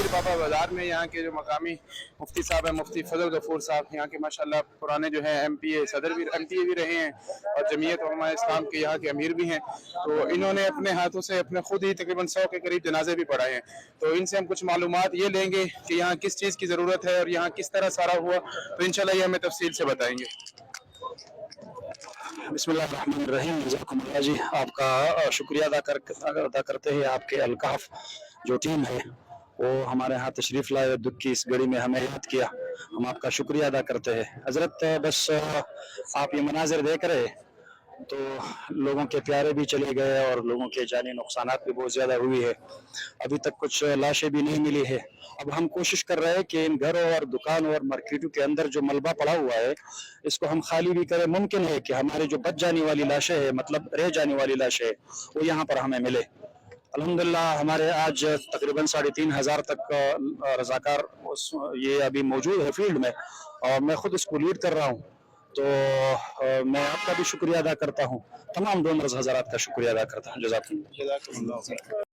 पीर बाबा बाजार में यहाँ के जो मकामी मुफ्ती साहब हैं, मुफ्ती फजल गफूर साहब, यहाँ के माशाल्लाह पुराने जो हैं MPA सदर भी MPA भी रहे हैं और जमीयत उलमा इस्लाम के यहाँ के अमीर भी हैं। तो इन्होंने अपने हाथों से अपने खुद ही तकरीबन 100 के करीब जनाजे भी पढ़ाए हैं। तो इनसे हम कुछ मालूमात ये लेंगे कि यहाँ किस चीज़ की ज़रूरत है और यहाँ किस तरह सारा हुआ, तो इंशाल्लाह ये हमें तफसील से बताएंगे। बिस्मिल्लाहिर्रहमानिर्रहीम। जज़ाकुमुल्लाह जी, आपका शुक्रिया अदा करते हैं। आपके अलकाफ जो टीम है वो हमारे यहाँ तशरीफ़ लाए, दुख की इस घड़ी में हमें याद किया, हम आपका शुक्रिया अदा करते हैं। हज़रत बस आप ये मनाज़िर देख रहे तो लोगों के प्यारे भी चले गए और लोगों के जानी नुकसानात भी बहुत ज़्यादा हुई है। अभी तक कुछ लाशें भी नहीं मिली है। अब हम कोशिश कर रहे हैं कि इन घरों और दुकान और मार्केटों के अंदर जो मलबा पड़ा हुआ है इसको हम खाली भी करें। मुमकिन है कि हमारे जो बच जाने वाली लाशें हैं, मतलब रह जाने वाली लाशें हैं, वो यहाँ पर हमें मिले। अल्हम्दुलिल्लाह हमारे आज तकरीबन 3500 तक रज़ाकार ये अभी मौजूद है फील्ड में और मैं खुद इसको लीड कर रहा हूँ। तो मैं आपका भी शुक्रिया अदा करता हूँ, तमाम डोनर्स हज़रात का शुक्रिया अदा करता हूँ। जज़ाकुमुल्लाह।